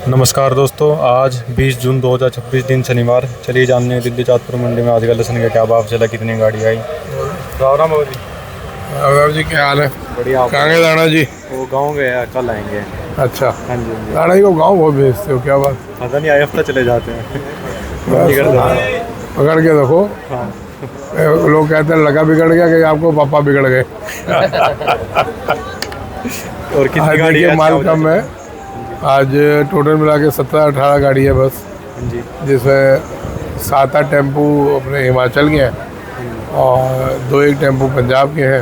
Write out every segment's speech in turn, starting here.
नमस्कार दोस्तों, आज 20 जून 2026 दिन शनिवार। चलिए जानते हैं दिल्ली चाँदपुर मंडी में आज का लहसुन का क्या भाव चला, कितनी गाड़ी आई। राम बाबू जी। राम जी, क्या हाल है? बढ़िया। कहाँ गए राणा जी? वो गाँव गए हैं, कल आएंगे। अच्छा, हाँ जी। राणा जी को गाँव बहुत भेजते हो, क्या बात? पता नहीं, आए हफ्ता चले जाते हैं। पकड़ के रखो। हाँ। लोग कहते हैं लड़का बिगड़ गया कि आपको पापा बिगड़ गए। और कितनी गाड़ी है? माल कम है आज, टोटल मिला के 17-18 गाड़ी है बस जी, जिसमें 7-8 टेम्पू अपने हिमाचल के हैं और 2-1 टेम्पू पंजाब के हैं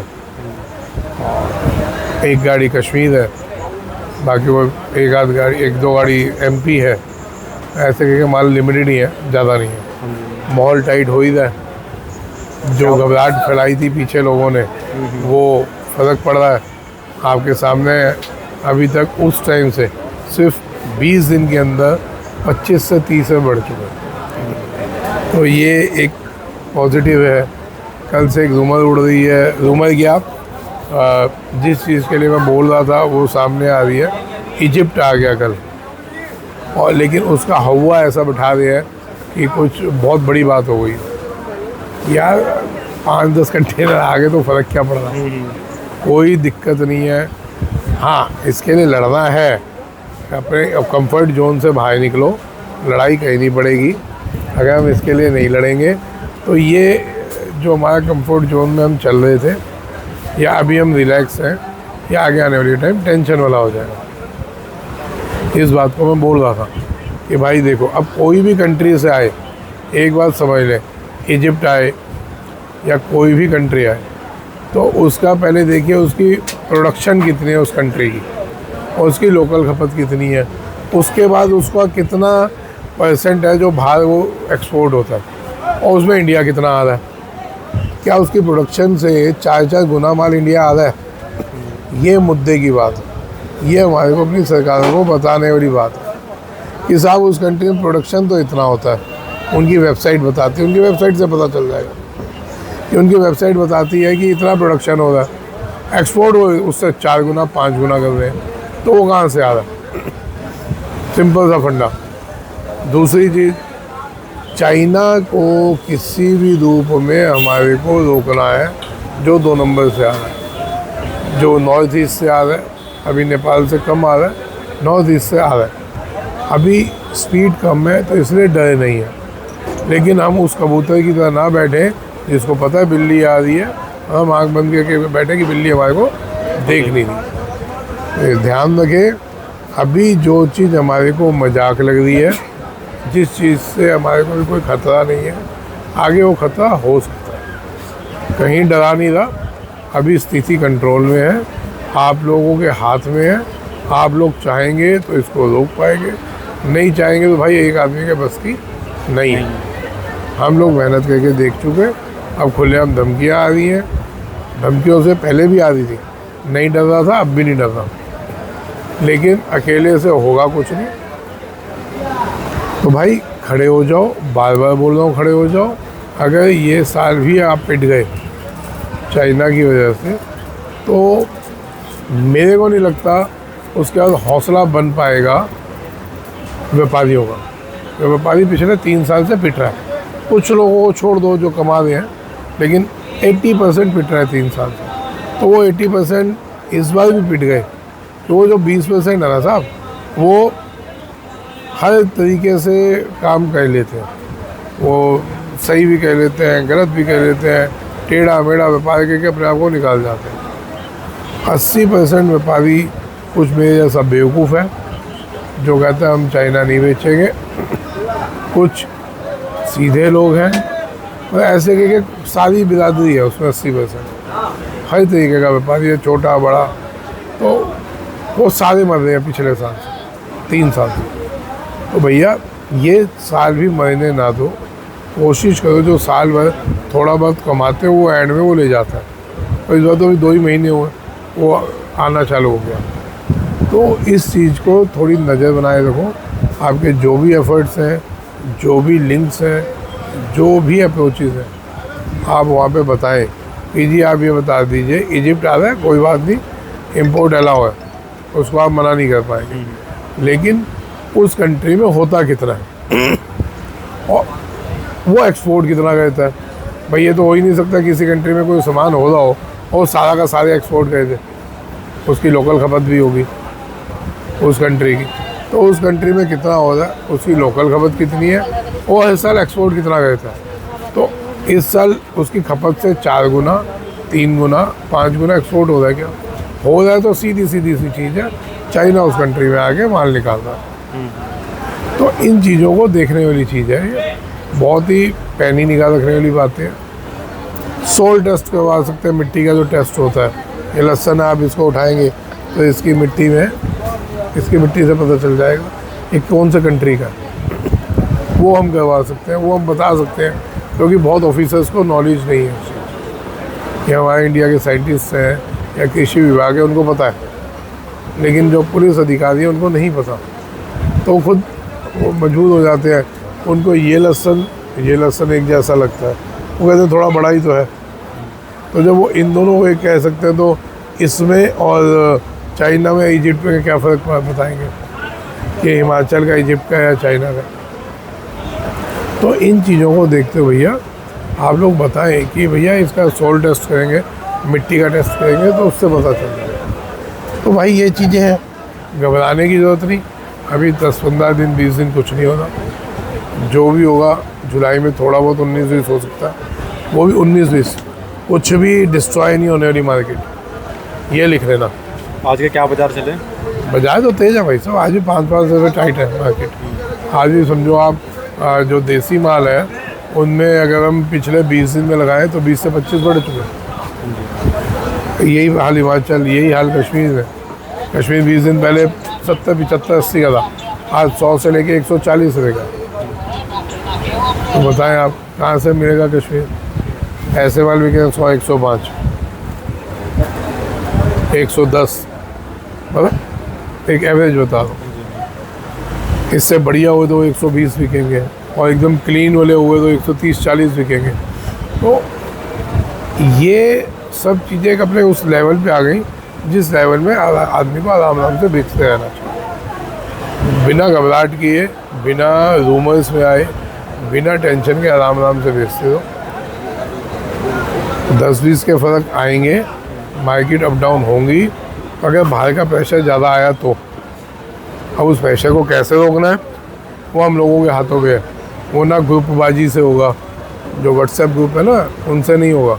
और 1 गाड़ी कश्मीर है, बाकी वो 1-आध गाड़ी 1-2 गाड़ी एमपी है। ऐसे करके माल लिमिटेड ही है, ज़्यादा नहीं है। माहौल टाइट हो ही रहा है। जो घबराहट फैलाई थी पीछे लोगों ने वो फ़र्क पड़ रहा है आपके सामने। अभी तक उस टाइम से सिर्फ 20 दिन के अंदर 25 से 30 में बढ़ चुका है, तो ये एक पॉजिटिव है। कल से एक रूमर उड़ रही है, रूमर क्या, जिस चीज़ के लिए मैं बोल रहा था वो सामने आ रही है। इजिप्ट आ गया कल, और लेकिन उसका हवा ऐसा बिठा दिया है कि कुछ बहुत बड़ी बात हो गई। यार 5-10 कंटेनर आगे तो फ़र्क क्या पड़ रहा है, कोई दिक्कत नहीं है। हाँ, इसके लिए लड़ना है, अपने कंफर्ट जोन से बाहर निकलो, लड़ाई कहीं नहीं पड़ेगी। अगर हम इसके लिए नहीं लड़ेंगे तो ये जो हमारा कंफर्ट जोन में हम चल रहे थे, या अभी हम रिलैक्स हैं, या आगे आने वाली टाइम टेंशन वाला हो जाएगा। इस बात को मैं बोल रहा था कि भाई देखो, अब कोई भी कंट्री से आए, एक बात समझ लें, इजिप्ट आए या कोई भी कंट्री आए, तो उसका पहले देखिए उसकी प्रोडक्शन कितनी है उस कंट्री की, और उसकी लोकल खपत कितनी है। उसके बाद उसका कितना % है जो बाहर वो एक्सपोर्ट होता है, और उसमें इंडिया कितना आ रहा है। क्या उसकी प्रोडक्शन से 4-4 गुना माल इंडिया आ रहा है? ये मुद्दे की बात है, ये हमारे को अपनी सरकारों को बताने वाली बात है कि साहब उस कंट्री में प्रोडक्शन तो इतना होता है। उनकी वेबसाइट बताती है, उनकी वेबसाइट से पता चल जाएगा कि उनकी वेबसाइट बताती है कि इतना प्रोडक्शन हो रहा है, एक्सपोर्ट वो उससे 4 गुना 5 गुना कर रहे हैं, तो वो कहाँ से आ रहा है? सिंपल सा फंडा। दूसरी चीज़, चाइना को किसी भी रूप में हमारे को रोकना है, जो 2 नंबर से आ रहा है, जो नॉर्थ ईस्ट से आ रहा है, अभी नेपाल से कम आ रहा है, नॉर्थ ईस्ट से आ रहा है। अभी स्पीड कम है तो इसलिए डरे नहीं है, लेकिन हम उस कबूतर की तरह ना बैठे जिसको पता है बिल्ली आ रही है, हम आँख बंद करके बैठे कि बिल्ली हमारे को देख नहीं रही। ध्यान रखें, अभी जो चीज़ हमारे को मजाक लग रही है, जिस चीज़ से हमारे को कोई ख़तरा नहीं है, आगे वो ख़तरा हो सकता है। कहीं डरा नहीं रहा, अभी स्थिति कंट्रोल में है, आप लोगों के हाथ में है। आप लोग चाहेंगे तो इसको रोक पाएंगे, नहीं चाहेंगे तो भाई एक आदमी के बस की नहीं है। हम लोग मेहनत करके देख चुके, अब खुलेआम धमकियाँ आ रही हैं, धमकियों से पहले भी आ रही थी, नहीं डर रहा था, अब भी नहीं डर रहा, लेकिन अकेले से होगा कुछ नहीं। तो भाई खड़े हो जाओ, बार बार बोल रहा हूँ खड़े हो जाओ। अगर ये साल भी आप पिट गए चाइना की वजह से, तो मेरे को नहीं लगता उसके बाद हौसला बन पाएगा व्यापारियों का। व्यापारी पिछले 3 साल से पिट रहा है, कुछ लोगों को छोड़ दो जो कमा रहे हैं, लेकिन 80% पिट रहा है 3 साल से। तो वो 80% इस बार भी पिट गए, तो वो जो 20% है ना साहब, वो हर तरीके से काम कर लेते हैं। वो सही भी कह लेते हैं, गलत भी कह लेते हैं, टेढ़ा मेढ़ा व्यापार करके अपने आप को निकाल जाते हैं। 80% व्यापारी कुछ मेरे जैसा बेवकूफ़ है जो कहते हैं हम चाइना नहीं बेचेंगे, कुछ सीधे लोग हैं, और ऐसे करके सारी बिरादरी है उसमें 80%। हर तरीके का व्यापारी है, छोटा बड़ा, तो वो सारे मर रहे हैं पिछले साल से, 3 साल से। तो भैया ये साल भी मरने ना दो, कोशिश करो जो साल भर थोड़ा बहुत कमाते हो वो एंड में वो ले जाता है। और इस बार तो अभी 2 ही महीने हुए वो आना चालू हो गया। तो इस चीज़ को थोड़ी नज़र बनाए रखो। आपके जो भी एफर्ट्स हैं, जो भी लिंक्स हैं, जो भी अप्रोचेज़ हैं, आप वहाँ पे बताएं कि जी आप ये बता दीजिए इजिप्ट आ रहा है, कोई बात नहीं, इंपोर्ट अलाउ है, उसको आप मना नहीं कर पाएंगे, लेकिन उस कंट्री में होता कितना है और वो एक्सपोर्ट कितना करता है। भाई ये तो हो ही नहीं सकता किसी कंट्री में कोई सामान हो रहा हो और सारा का सारे एक्सपोर्ट कर दे, उसकी लोकल खपत भी होगी उस कंट्री की, तो उस कंट्री में कितना हो रहा है, उसकी लोकल खपत कितनी है और हर साल एक्सपोर्ट कितना करता है। तो इस साल उसकी खपत से 4 गुना 3 गुना 5 गुना एक्सपोर्ट हो रहा है। क्या हो रहा है? तो सीधी सी चीज़ है, चाइना उस कंट्री में आके माल निकाल रहा है। तो इन चीज़ों को देखने वाली चीज़ है, ये बहुत ही पैनी निगाह रखने वाली बातें हैं। सोल टेस्ट करवा सकते हैं, मिट्टी का जो टेस्ट होता है, ये लहसुन आप इसको उठाएंगे तो इसकी मिट्टी से पता चल जाएगा ये कौन से कंट्री का है। वो हम करवा सकते हैं, वो हम बता सकते हैं, क्योंकि बहुत ऑफिसर्स को नॉलेज नहीं है उस चीज़ कि हमारे इंडिया के साइंटिस्ट हैं या कृषि विभाग है उनको पता है, लेकिन जो पुलिस अधिकारी हैं उनको नहीं पता, तो खुद वो मजबूर हो जाते हैं। उनको ये लहसुन एक जैसा लगता है, वो कहते हैं थोड़ा बड़ा ही तो है। तो जब वो इन दोनों को एक कह सकते हैं, तो इसमें और चाइना में इजिप्ट में क्या फ़र्क बताएंगे कि हिमाचल का इजिप्ट का या चाइना का। तो इन चीज़ों को देखते हुए भैया आप लोग बताएं कि भैया इसका सोल टेस्ट करेंगे, मिट्टी का टेस्ट करेंगे, तो उससे पता चल जाएगा। तो भाई ये चीज़ें हैं, घबराने की ज़रूरत नहीं। अभी 10-15 दिन 20 दिन कुछ नहीं होता, जो भी होगा जुलाई में थोड़ा बहुत 19-20 हो सकता है, वो भी 19-20, कुछ भी डिस्ट्रॉय नहीं होने वाली मार्केट, ये लिख लेना। आज के क्या बाजार चले? बाजार तो तेज़ है भाई साहब, आज भी 5-5 रुपये टाइट है मार्केट। आज भी समझो आप जो देसी माल है उनमें अगर हम पिछले 20 दिन में लगाएं तो 20 से 25 बढ़ चुके हैं। यही हाल हिमाचल, यही हाल कश्मीर है। कश्मीर 20 दिन पहले 70, 75, 80 का था, आज 100 से लेके 140 रुपये का। तो बताएं आप कहाँ से मिलेगा कश्मीर? ऐसे माल बिके 100, 105, 110, मतलब एक एवरेज बता दो। इससे बढ़िया हुए तो 120 बिकेंगे, और एकदम क्लीन वाले हुए तो 130-40 बिकेंगे। तो ये सब चीज़ें अपने उस लेवल पे आ गई जिस लेवल में आदमी को आराम से बेचते रहना चाहिए, बिना घबराहट किए, बिना रूमर्स में आए, बिना टेंशन के आराम से बेचते हो। 10-20 के फ़र्क आएंगे, मार्केट अप डाउन होंगी, अगर बाहर का प्रेशर ज़्यादा आया तो। अब उस प्रेशर को कैसे रोकना है वो हम लोगों के हाथों पे है। वो ना ग्रुपबाजी से होगा, जो व्हाट्सएप ग्रुप है ना उनसे नहीं होगा,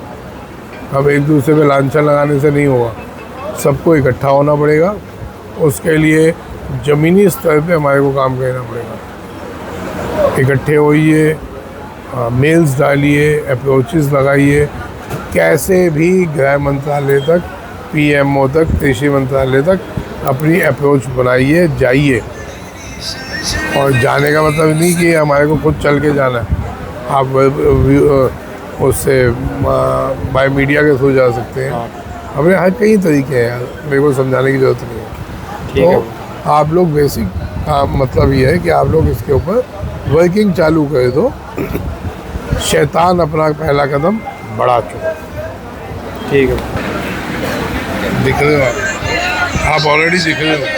अब एक दूसरे पे लांछन लगाने से नहीं होगा, सबको इकट्ठा होना पड़ेगा। उसके लिए ज़मीनी स्तर पे हमारे को काम करना पड़ेगा। इकट्ठे होइए, मेल्स डालिए, अप्रोचेस लगाइए, कैसे भी गृह मंत्रालय तक, पीएमओ तक, कृषि मंत्रालय तक अपनी अप्रोच बनाइए, जाइए। और जाने का मतलब नहीं कि हमारे को खुद चल के जाना है, आप उससे बाय मीडिया के थ्रू जा सकते हैं। अपने हर कई तरीके हैं यार, मेरे को समझाने की ज़रूरत नहीं है। ठीक है। तो आप लोग बेसिक मतलब ये है कि आप लोग इसके ऊपर वर्किंग चालू कर दो। शैतान अपना पहला कदम बढ़ा चुका। ठीक है। दिख रहे हो आप ऑलरेडी दिख रहे हो।